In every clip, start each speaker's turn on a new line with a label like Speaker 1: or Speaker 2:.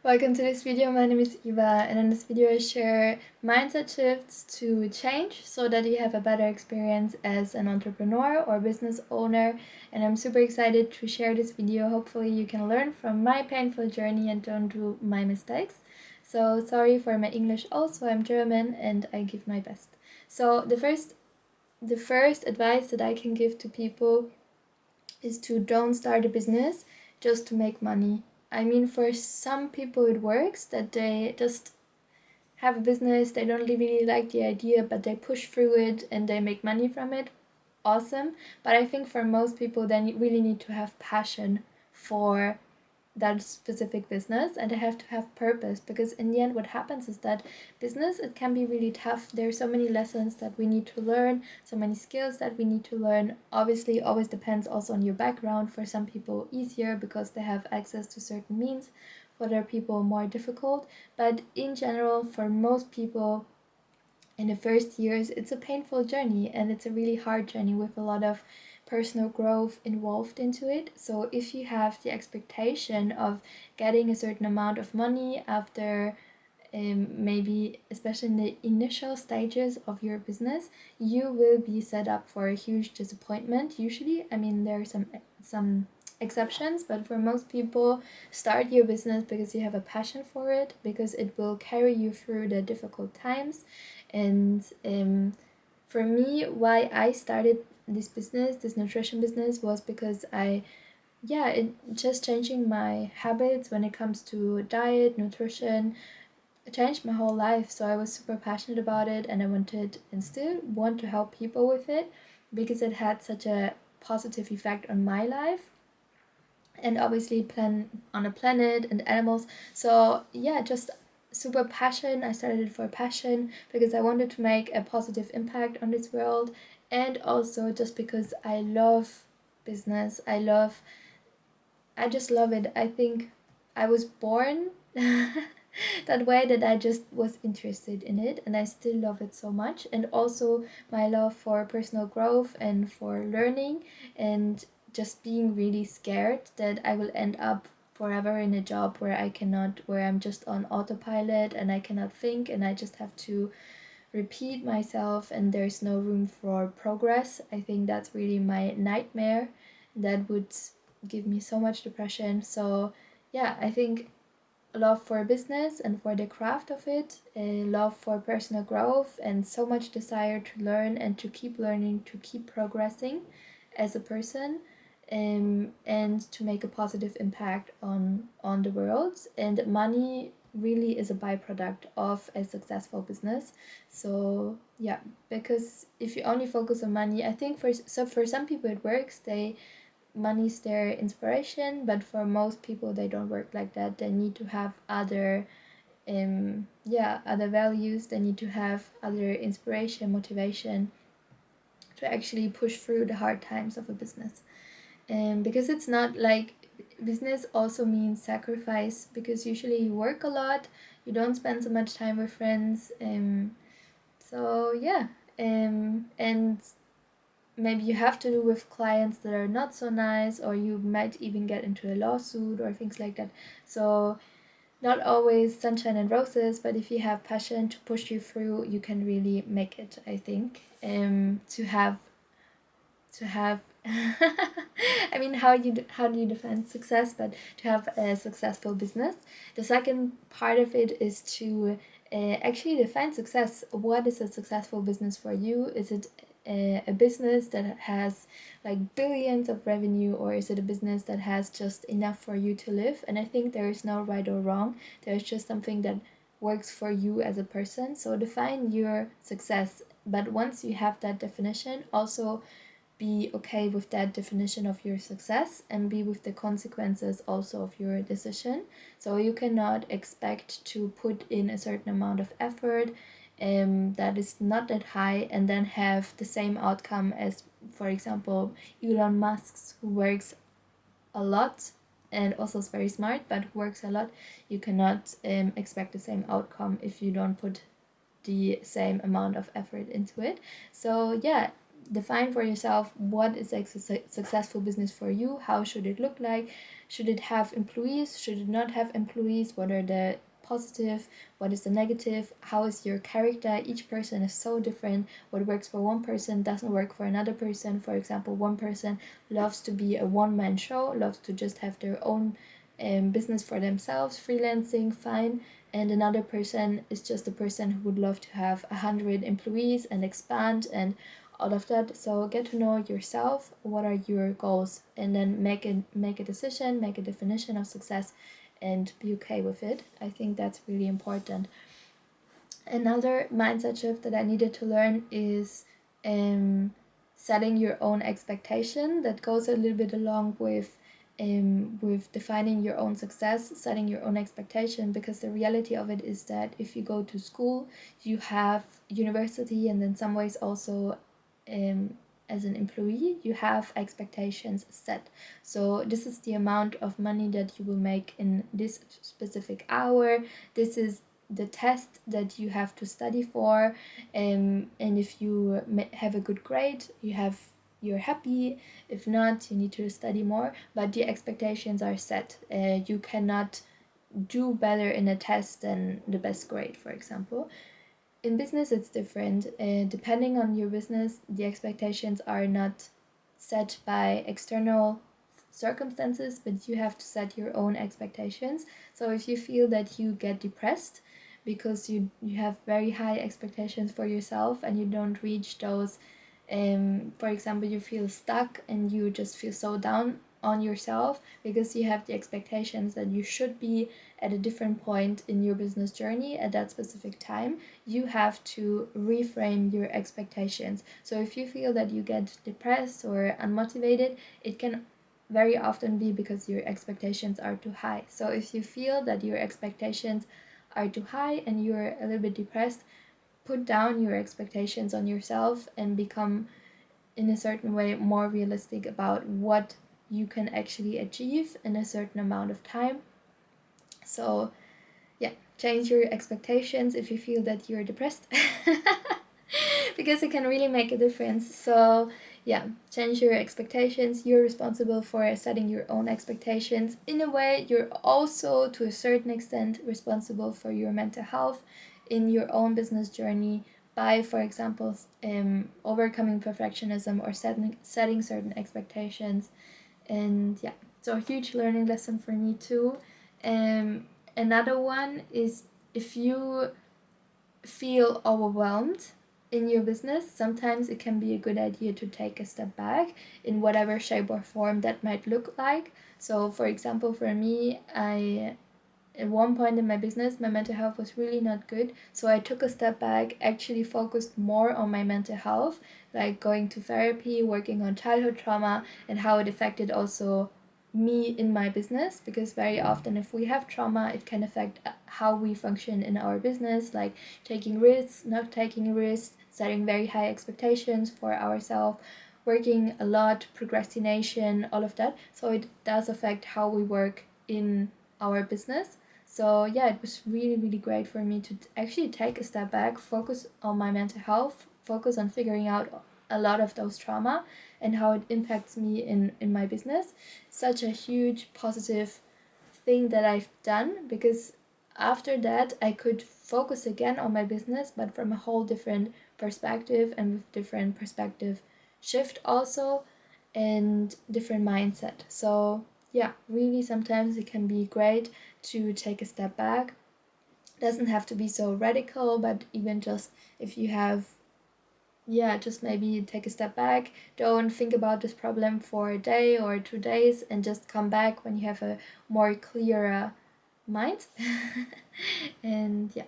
Speaker 1: Welcome to this video. My name is Eva, and in this video I share mindset shifts to change so that you have a better experience as an entrepreneur or business owner. And I'm super excited to share this video. Hopefully you can learn from my painful journey and don't do my mistakes. So sorry for my English also, I'm German and I give my best. So the first advice that I can give to people is to don't start a business just to make money. I mean, for some people it works that they just have a business, they don't really like the idea, but they push through it and they make money from it. Awesome. But I think for most people, then you really need to have passion for that specific business, and they have to have purpose, because in the end what happens is that business, it can be really tough. There's so many lessons that we need to learn, so many skills that we need to learn. Obviously always depends also on your background. For some people easier because they have access to certain means, for other people more difficult, but in general for most people in the first years it's a painful journey, and it's a really hard journey with a lot of personal growth involved into it. So if you have the expectation of getting a certain amount of money after maybe especially in the initial stages of your business, you will be set up for a huge disappointment usually. I mean, there are some exceptions, but for most people, start your business because you have a passion for it, because it will carry you through the difficult times. And for me, why I started this nutrition business, was because it just changing my habits when it comes to diet, nutrition. It changed my whole life. So I was super passionate about it, and I wanted and still want to help people with it because it had such a positive effect on my life, and obviously plan on a planet and animals. So yeah, just super passion. I started it for passion because I wanted to make a positive impact on this world, and also just because I love business. I just love it. I think I was born that way, that I just was interested in it, and I still love it so much. And also my love for personal growth and for learning, and just being really scared that I will end up forever in a job where I'm just on autopilot and I cannot think, and I just have to repeat myself and there's no room for progress. I think that's really my nightmare. That would give me so much depression. So yeah, I think love for business and for the craft of it, a love for personal growth, and so much desire to learn and to keep learning, to keep progressing as a person, and to make a positive impact on the world. And money really is a byproduct of a successful business. So yeah, because if you only focus on money, I think for some people it works. Money's their inspiration, but for most people they don't work like that. They need to have other values. They need to have other inspiration, motivation to actually push through the hard times of a business. Because it's not like, business also means sacrifice, because usually you work a lot, you don't spend so much time with friends. So yeah, and maybe you have to do with clients that are not so nice, or you might even get into a lawsuit or things like that. So not always sunshine and roses, but if you have passion to push you through, you can really make it, I think. To have I mean, how do you define success, but to have a successful business. The second part of it is to actually define success. What is a successful business for you? Is it a business that has like billions of revenue, or is it a business that has just enough for you to live? And I think there is no right or wrong. There's just something that works for you as a person. So define your success, but once you have that definition, also be okay with that definition of your success, and be with the consequences also of your decision. So you cannot expect to put in a certain amount of effort that is not that high, and then have the same outcome as, for example, Elon Musk, who works a lot and also is very smart, but who works a lot. You cannot expect the same outcome if you don't put the same amount of effort into it. So yeah, define for yourself what is a successful business for you. How should it look like? Should it have employees? Should it not have employees? What are the positive? What is the negative? How is your character? Each person is so different. What works for one person doesn't work for another person. For example, one person loves to be a one-man show, loves to just have their own business for themselves, freelancing, fine. And another person is just a person who would love to have 100 employees and expand and all of that. So get to know yourself, what are your goals, and then make a decision, make a definition of success, and be okay with it. I think that's really important. Another mindset shift that I needed to learn is setting your own expectation. That goes a little bit along with defining your own success, setting your own expectation, because the reality of it is that if you go to school, you have university, and in some ways also as an employee, you have expectations set. So this is the amount of money that you will make in this specific hour. This is the test that you have to study for, and if you have a good grade, you're happy. If not, you need to study more, but the expectations are set. You cannot do better in a test than the best grade, for example. In business, it's different. Depending on your business, the expectations are not set by external circumstances, but you have to set your own expectations. So if you feel that you get depressed because you have very high expectations for yourself and you don't reach those, for example, you feel stuck and you just feel so down on yourself because you have the expectations that you should be at a different point in your business journey at that specific time, you have to reframe your expectations. So if you feel that you get depressed or unmotivated, it can very often be because your expectations are too high. So if you feel that your expectations are too high and you're a little bit depressed, put down your expectations on yourself and become, in a certain way, more realistic about what you can actually achieve in a certain amount of time. So yeah, change your expectations if you feel that you're depressed because it can really make a difference. So yeah, change your expectations. You're responsible for setting your own expectations. In a way, you're also to a certain extent responsible for your mental health in your own business journey by, for example, overcoming perfectionism or setting certain expectations. And yeah, so a huge learning lesson for me too. Another one is, if you feel overwhelmed in your business, sometimes it can be a good idea to take a step back in whatever shape or form that might look like. So for example, for me, at one point in my business, my mental health was really not good. So I took a step back, actually focused more on my mental health, like going to therapy, working on childhood trauma, and how it affected also me in my business. Because very often, if we have trauma, it can affect how we function in our business, like taking risks, not taking risks, setting very high expectations for ourselves, working a lot, procrastination, all of that. So it does affect how we work in our business. So yeah, it was really, really great for me to actually take a step back, focus on my mental health, focus on figuring out a lot of those trauma and how it impacts me in my business. Such a huge positive thing that I've done, because after that I could focus again on my business, but from a whole different perspective and with different perspective shift also, and different mindset. So yeah, really sometimes it can be great to take a step back. Doesn't have to be so radical, but even just if you have, yeah, just maybe take a step back, don't think about this problem for a day or 2 days, and just come back when you have a more clearer mind. And yeah,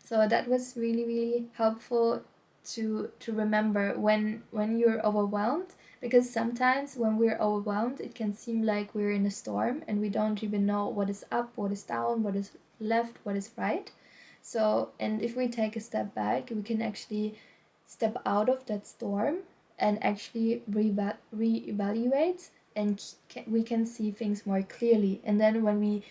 Speaker 1: so that was really, really helpful to remember when you're overwhelmed, because sometimes when we're overwhelmed it can seem like we're in a storm and we don't even know what is up, what is down, what is left, what is right. So, and if we take a step back, we can actually step out of that storm and actually reevaluate, and we can see things more clearly. And then when we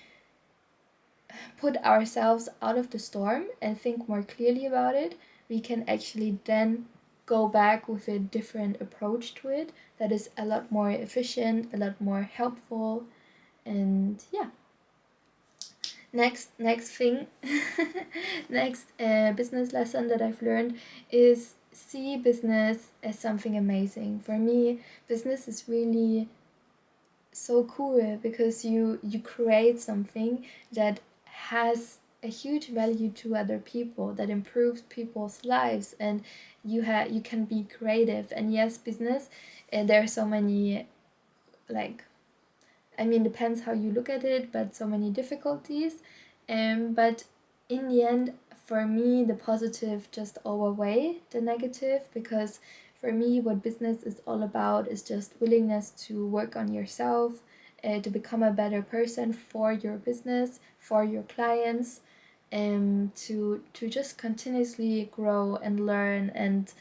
Speaker 1: put ourselves out of the storm and think more clearly about it, we can actually then go back with a different approach to it that is a lot more efficient, a lot more helpful. And yeah, next thing next business lesson that I've learned is see business as something amazing. For me, business is really so cool because you create something that has a huge value to other people, that improves people's lives, and you can be creative. And yes, business, there are so many, like, I mean, depends how you look at it, but so many difficulties. But in the end, for me, the positive just overweigh the negative, because for me, what business is all about is just willingness to work on yourself, to become a better person for your business, for your clients, to just continuously grow and learn and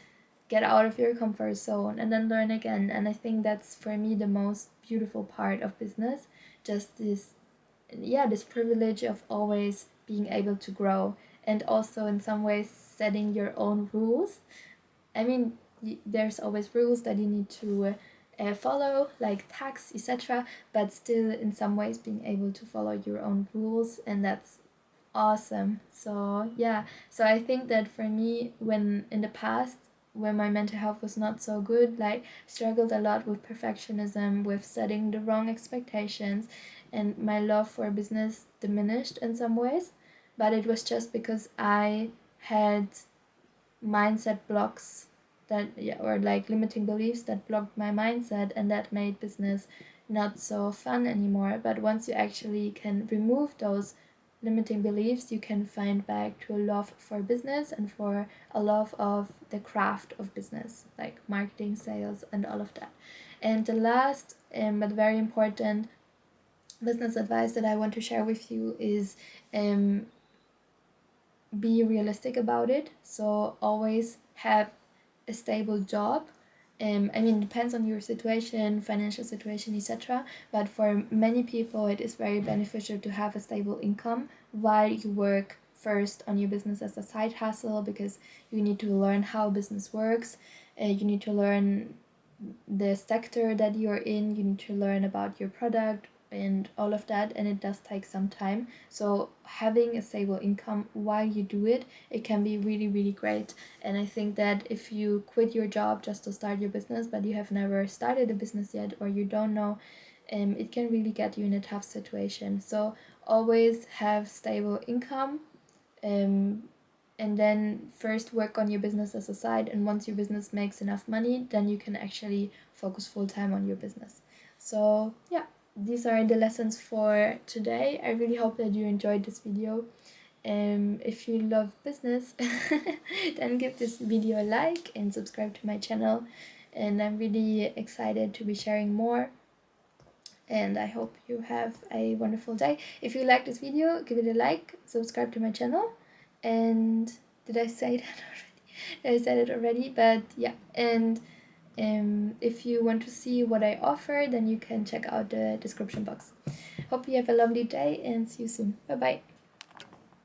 Speaker 1: get out of your comfort zone and then learn again. And I think that's for me the most beautiful part of business, just this, yeah, this privilege of always being able to grow, and also in some ways setting your own rules. I mean, there's always rules that you need to follow, like tax, etc., but still in some ways being able to follow your own rules, and that's awesome. So yeah, so I think that for me, when in the past, when my mental health was not so good, like struggled a lot with perfectionism, with setting the wrong expectations, and my love for business diminished in some ways. But it was just because I had mindset blocks that, yeah, or like limiting beliefs that blocked my mindset, and that made business not so fun anymore. But once you actually can remove those limiting beliefs, you can find back to a love for business and for a love of the craft of business, like marketing, sales, and all of that. And the last, but very important business advice that I want to share with you is, be realistic about it. So always have a stable job. I mean, depends on your situation, financial situation, etc. But for many people, it is very beneficial to have a stable income while you work first on your business as a side hustle, because you need to learn how business works. You need to learn the sector that you're in, you need to learn about your product and all of that, and it does take some time. So having a stable income while you do it, it can be really, really great. And I think that if you quit your job just to start your business, but you have never started a business yet, or you don't know, it can really get you in a tough situation. So always have stable income, um, and then first work on your business as a side, and once your business makes enough money, then you can actually focus full time on your business. So yeah, these are the lessons for today. I really hope that you enjoyed this video. If you love business, then give this video a like and subscribe to my channel, and I'm really excited to be sharing more, and I hope you have a wonderful day. If you like this video, give it a like, subscribe to my channel, and did I say that already? I said it already, but yeah. And if you want to see what I offer, then you can check out the description box. Hope you have a lovely day, and see you soon. Bye bye.